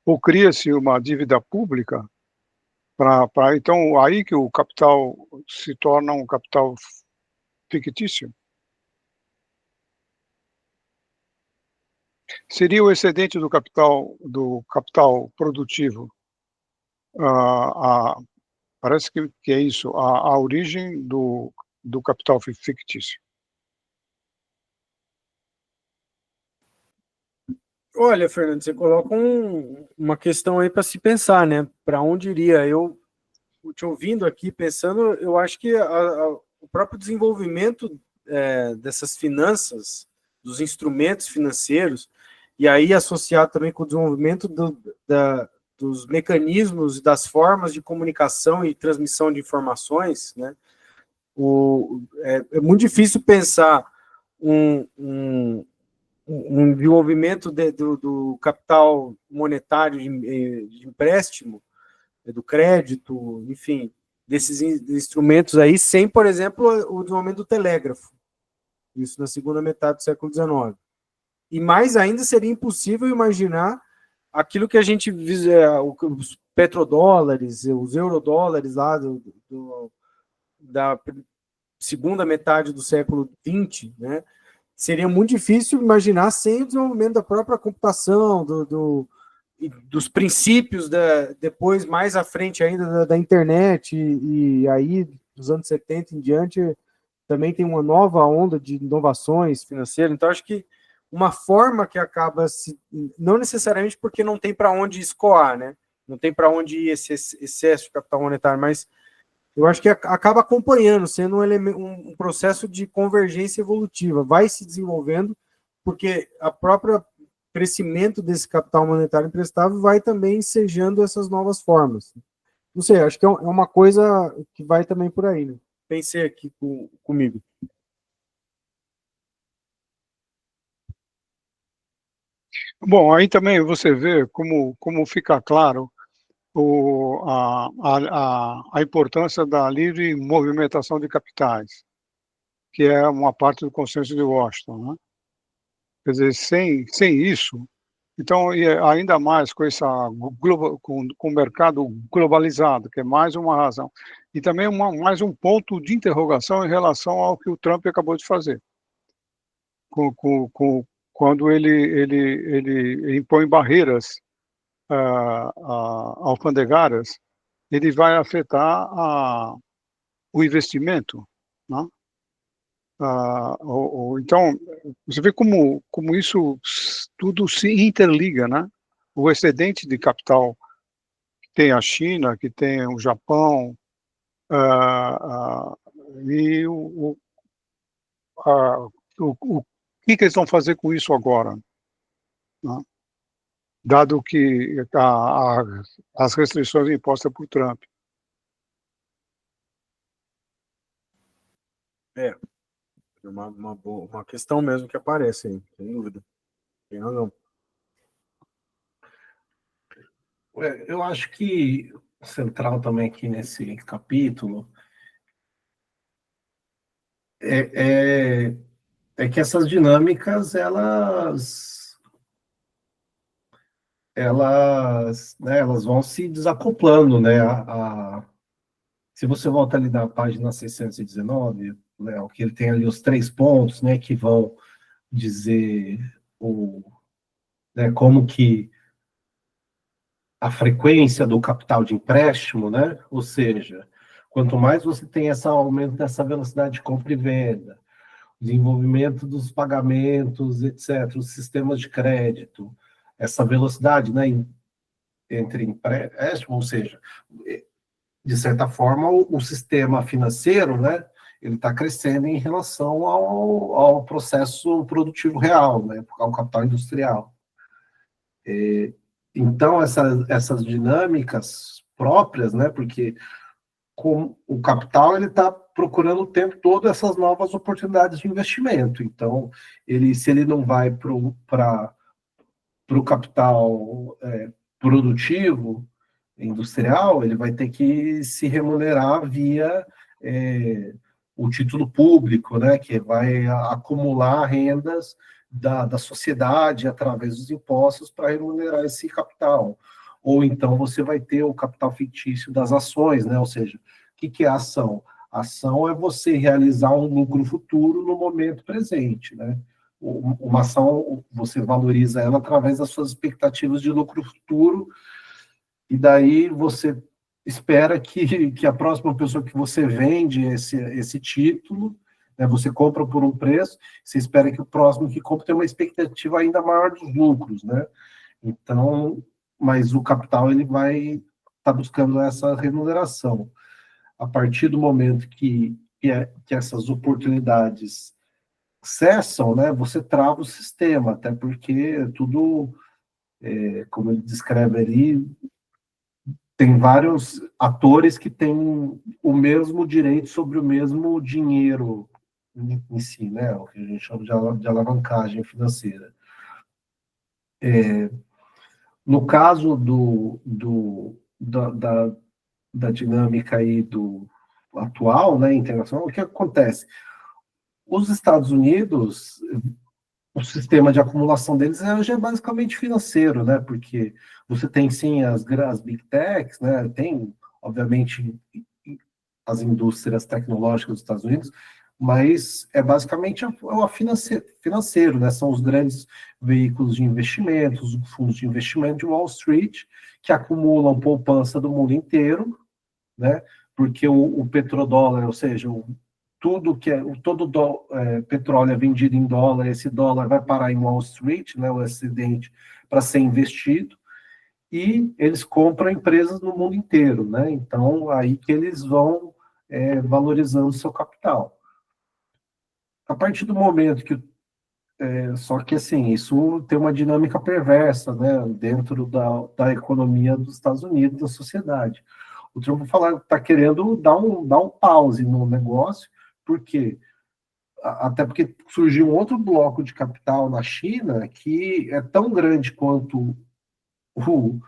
ou cria-se uma dívida pública então aí que o capital se torna um capital fictício. Seria o excedente do capital produtivo, parece que é isso, a origem do capital fictício. Olha, Fernando, você coloca uma questão aí para se pensar, né? Para onde iria? Eu te ouvindo aqui, pensando, eu acho que o próprio desenvolvimento dessas finanças, dos instrumentos financeiros, e aí associado também com o desenvolvimento dos mecanismos e das formas de comunicação e transmissão de informações, né? É muito difícil pensar um desenvolvimento do capital monetário de empréstimo, do crédito, enfim, desses instrumentos aí, sem, por exemplo, o desenvolvimento do telégrafo, isso na segunda metade do século XIX. E mais ainda seria impossível imaginar aquilo que a gente os petrodólares, os eurodólares lá da segunda metade do século XX, né? Seria muito difícil imaginar sem o desenvolvimento da própria computação, dos princípios depois, mais à frente ainda, da internet, e aí, dos anos 70 em diante, também tem uma nova onda de inovações financeiras. Então, acho que uma forma que acaba não necessariamente porque não tem para onde escoar, né? Não tem para onde ir esse excesso de capital monetário, mas eu acho que acaba acompanhando, sendo um processo de convergência evolutiva, vai se desenvolvendo, porque a própria crescimento desse capital monetário emprestável vai também ensejando essas novas formas. Não sei, acho que é uma coisa que vai também por aí, né? Pensei aqui comigo. Bom, aí também você vê como fica claro a importância da livre movimentação de capitais, que é uma parte do consenso de Washington, né? Quer dizer, sem isso, então, e ainda mais com com o mercado globalizado, que é mais uma razão, e também mais um ponto de interrogação em relação ao que o Trump acabou de fazer, quando ele impõe barreiras alfandegárias, ele vai afetar o investimento, né? Então, você vê como isso tudo se interliga, né? O excedente de capital que tem a China, que tem o Japão, ah, ah, e ah, o que eles vão fazer com isso agora, né? Dado que as restrições impostas por Trump. É uma questão mesmo que aparece aí, sem dúvida. Tem razão. Eu acho que central também aqui nesse capítulo é que essas dinâmicas, elas vão se desacoplando, né? Se você volta ali na página 619, Léo, que ele tem ali os 3 pontos, né, que vão dizer né, como que a frequência do capital de empréstimo, né? Ou seja, quanto mais você tem esse aumento dessa velocidade de compra e venda, desenvolvimento dos pagamentos, etc., os sistemas de crédito, essa velocidade, né, entre empréstimo, ou seja, de certa forma, o sistema financeiro, né, ele está crescendo em relação ao processo produtivo real, né, ao capital industrial. Então, essas dinâmicas próprias, né, porque com o capital ele está procurando o tempo todo essas novas oportunidades de investimento. Então, se ele não vai para o capital produtivo, industrial, ele vai ter que se remunerar via o título público, né, que vai acumular rendas da sociedade através dos impostos para remunerar esse capital. Ou então você vai ter o capital fictício das ações, né, ou seja, o que é a ação? A ação é você realizar um lucro futuro no momento presente, né? Uma ação, você valoriza ela através das suas expectativas de lucro futuro, e daí você espera que a próxima pessoa que você vende esse título, né, você compra por um preço, você espera que o próximo que compra tenha uma expectativa ainda maior dos lucros, né? Então, mas o capital ele vai estar buscando essa remuneração. A partir do momento que essas oportunidades cessam, né, você trava o sistema, até porque tudo, como ele descreve ali, tem vários atores que têm o mesmo direito sobre o mesmo dinheiro em si, né? O que a gente chama de alavancagem financeira. No caso da dinâmica aí atual, né, internacional, o que acontece? Os Estados Unidos, o sistema de acumulação deles hoje é basicamente financeiro, né? Porque você tem sim as big techs, né? Tem, obviamente, as indústrias tecnológicas dos Estados Unidos, mas é basicamente o financeiro, né? São os grandes veículos de investimentos, os fundos de investimento de Wall Street, que acumulam poupança do mundo inteiro, né? Porque o petrodólar, ou seja, todo petróleo é vendido em dólar, esse dólar vai parar em Wall Street, né, o excedente, para ser investido, e eles compram empresas no mundo inteiro, né? Então, aí que eles vão valorizando seu capital. A partir do momento que só que, assim, isso tem uma dinâmica perversa, né, dentro da economia dos Estados Unidos, da sociedade. O Trump está querendo dar um pause no negócio, porque até porque surgiu um outro bloco de capital na China que é tão grande quanto o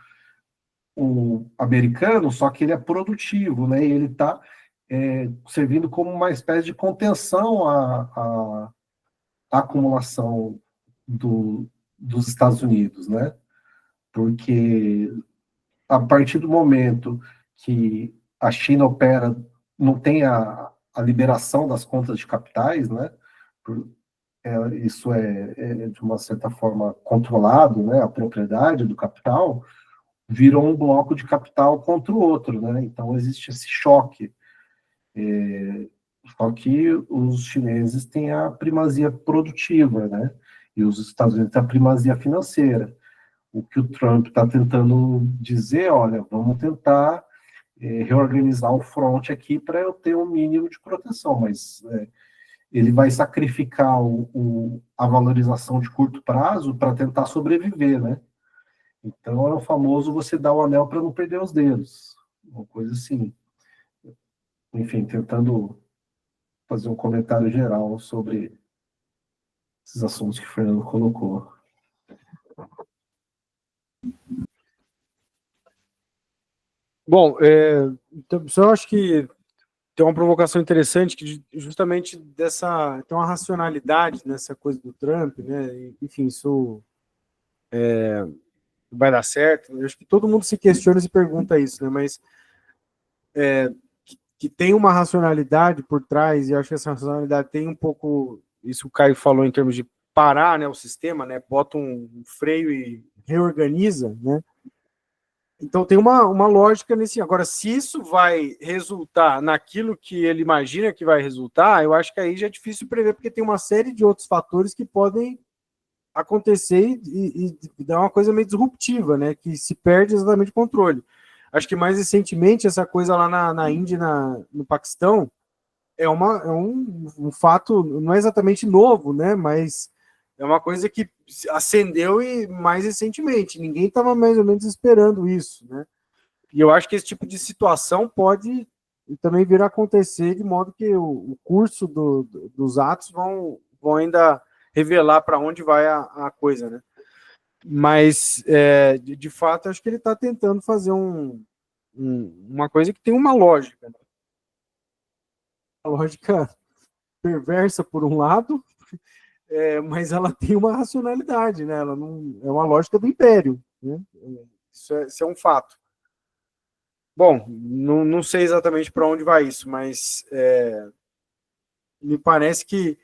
americano, só que ele é produtivo, né? E ele está servindo como uma espécie de contenção à acumulação dos Estados Unidos, né? Porque a partir do momento que a China opera, não tem a liberação das contas de capitais, né? Isso é de uma certa forma controlado, né? A propriedade do capital virou um bloco de capital contra o outro, né? Então existe esse choque. Só que os chineses têm a primazia produtiva, né? E os Estados Unidos têm a primazia financeira. O que o Trump está tentando dizer, olha, vamos tentar reorganizar o front aqui para eu ter um mínimo de proteção, mas ele vai sacrificar a valorização de curto prazo para tentar sobreviver, né? Então é o famoso você dar o anel para não perder os dedos, uma coisa assim. Enfim, tentando fazer um comentário geral sobre esses assuntos que o Fernando colocou. Bom, então, eu acho que tem uma provocação interessante que justamente tem uma racionalidade nessa coisa do Trump, né? Enfim, isso vai dar certo. Eu acho que todo mundo se questiona e se pergunta isso, né? Mas que tem uma racionalidade por trás, e eu acho que essa racionalidade tem um pouco, isso o Caio falou em termos de parar, né, o sistema, né? Bota um freio e reorganiza, né? Então tem uma lógica nesse. Agora, se isso vai resultar naquilo que ele imagina que vai resultar, eu acho que aí já é difícil prever, porque tem uma série de outros fatores que podem acontecer e dar uma coisa meio disruptiva, né? Que se perde exatamente o controle. Acho que mais recentemente, essa coisa lá na Índia e no Paquistão é um fato, não é exatamente novo, né? Mas é uma coisa que acendeu e mais recentemente. Ninguém estava mais ou menos esperando isso, né? E eu acho que esse tipo de situação pode também vir a acontecer de modo que o curso dos atos vão ainda revelar para onde vai a coisa, né? Mas, de fato, acho que ele está tentando fazer uma coisa que tem uma lógica. Né? Uma lógica perversa, por um lado, mas ela tem uma racionalidade, né? Ela não é uma lógica do império, né? Isso é um fato. Bom, não sei exatamente para onde vai isso, mas me parece que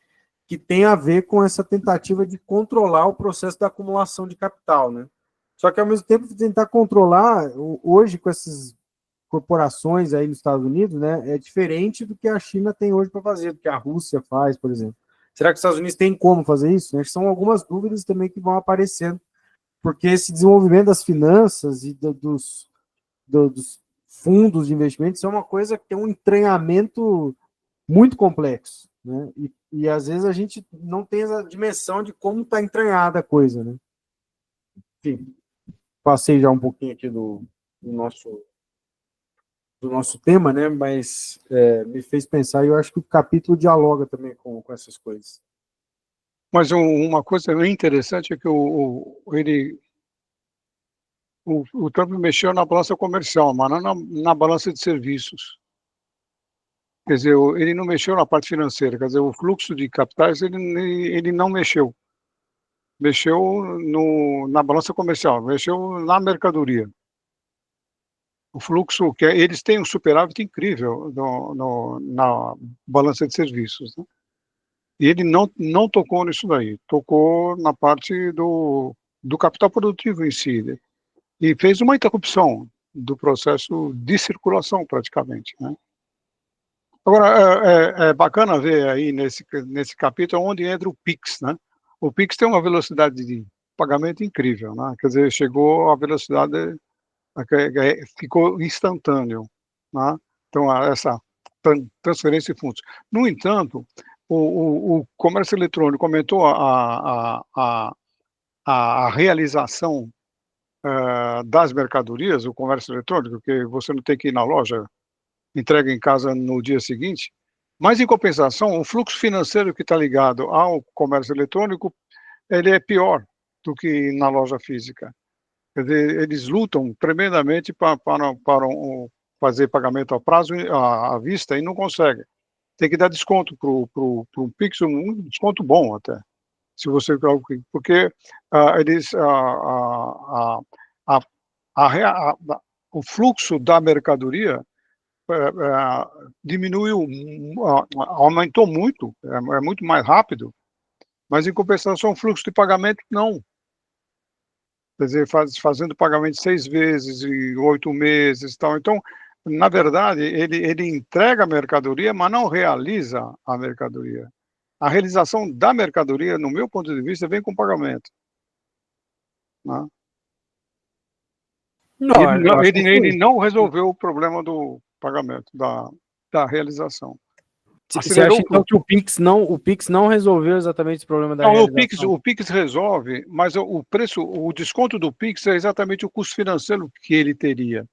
tem a ver com essa tentativa de controlar o processo da acumulação de capital, né? Só que, ao mesmo tempo, tentar controlar, hoje, com essas corporações aí nos Estados Unidos, né, é diferente do que a China tem hoje para fazer, do que a Rússia faz, por exemplo. Será que os Estados Unidos têm como fazer isso? Né? São algumas dúvidas também que vão aparecendo, porque esse desenvolvimento das finanças e dos fundos de investimentos é uma coisa que tem um entranhamento muito complexo, né? E às vezes a gente não tem essa dimensão de como está entranhada a coisa, né? Enfim, passei já um pouquinho aqui do nosso tema, né? Mas me fez pensar e eu acho que o capítulo dialoga também com essas coisas. Mas uma coisa interessante é que o Trump mexeu na balança comercial, mas não na balança de serviços. Quer dizer, ele não mexeu na parte financeira, quer dizer, o fluxo de capitais ele não mexeu. Mexeu na balança comercial, mexeu na mercadoria. O fluxo, eles têm um superávit incrível na balança de serviços, né? E ele não tocou nisso daí, tocou na parte do capital produtivo em si, né? E fez uma interrupção do processo de circulação, praticamente, né? Agora, é bacana ver aí nesse capítulo onde entra o Pix, né? O Pix tem uma velocidade de pagamento incrível, né? Quer dizer, chegou a velocidade, ficou instantâneo, né? Então, essa transferência de fundos. No entanto, o comércio eletrônico aumentou a realização das mercadorias, o comércio eletrônico, que você não tem que ir na loja, entrega em casa no dia seguinte. Mas, em compensação, o fluxo financeiro que está ligado ao comércio eletrônico, ele é pior do que na loja física. Quer dizer, eles lutam tremendamente para fazer pagamento a prazo, à vista, e não conseguem. Tem que dar desconto para o Pix, um desconto bom até. Se você, porque eles, o fluxo da mercadoria diminuiu, aumentou muito, é muito mais rápido, mas em compensação o fluxo de pagamento não. Quer dizer, fazendo pagamento 6 vezes e 8 meses e tal. Então, na verdade, ele entrega a mercadoria, mas não realiza a mercadoria. A realização da mercadoria, no meu ponto de vista, vem com pagamento. Né? Não, eu acho que Ele sim. não resolveu o problema do pagamento, da realização. Você acha então que o Pix não resolveu exatamente esse problema da Não, realização? o Pix resolve, mas o preço, o desconto do Pix é exatamente o custo financeiro que ele teria.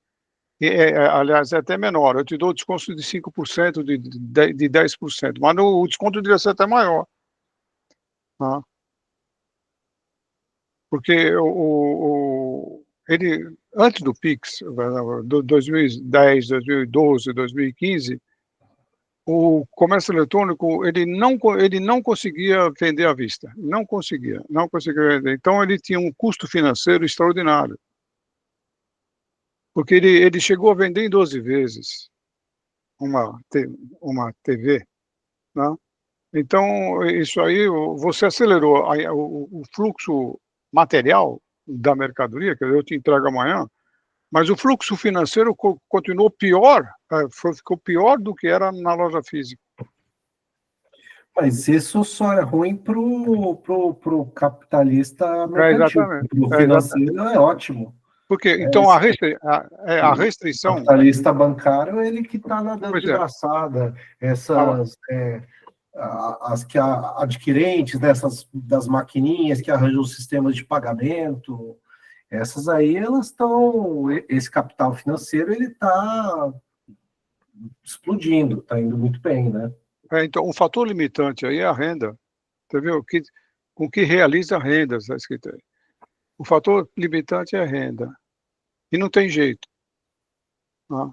Aliás, é até menor. Eu te dou desconto de 5%, de 10%, mas o desconto devia ser até maior. Tá? Porque ele, antes do Pix, do 2010, 2012, 2015, o comércio eletrônico ele não conseguia vender à vista, não conseguia vender. Então ele tinha um custo financeiro extraordinário, porque ele chegou a vender em 12 vezes uma TV, né? Então isso aí você acelerou o fluxo material da mercadoria, que eu te entrego amanhã, mas o fluxo financeiro continuou pior, ficou pior do que era na loja física. Mas isso só é ruim pro capitalista mercantil. Exatamente. Pro financeiro é ótimo. Porque, então, a O restrição... capitalista bancário, ele que está nadando de Pois é. braçada. Essas... as que adquirentes das maquininhas que arranjam os sistemas de pagamento, essas aí, elas estão... Esse capital financeiro, ele está explodindo, está indo muito bem, né? Então, o fator limitante aí é a renda, entendeu? Com que realiza renda, está escrito aí. O fator limitante é a renda. E não tem jeito. Né?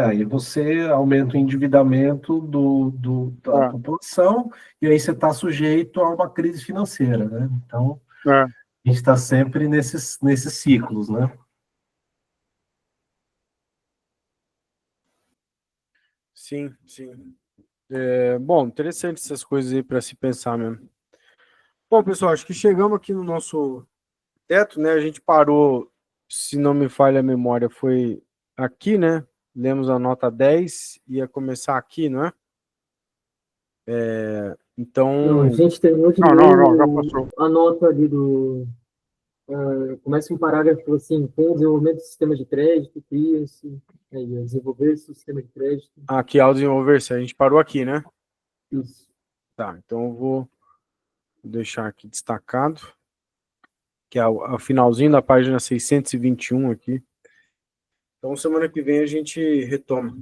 Aí você aumenta o endividamento da população e aí você está sujeito a uma crise financeira, né? Então, a gente está sempre nesses ciclos, né? Sim, sim. Bom, interessante essas coisas aí para se pensar mesmo. Bom, pessoal, acho que chegamos aqui no nosso teto, né? A gente parou, se não me falha a memória, foi aqui, né? Lemos a nota 10, ia começar aqui, não é? Então... Não, a gente terminou de Não, já passou. a nota ali do... começa um parágrafo assim, com o desenvolvimento do sistema de crédito, cria-se, desenvolver-se o sistema de crédito. Aqui, ao desenvolver-se, a gente parou aqui, né? Isso. Tá, então eu vou deixar aqui destacado, que é o finalzinho da página 621 aqui. Então, semana que vem a gente retoma.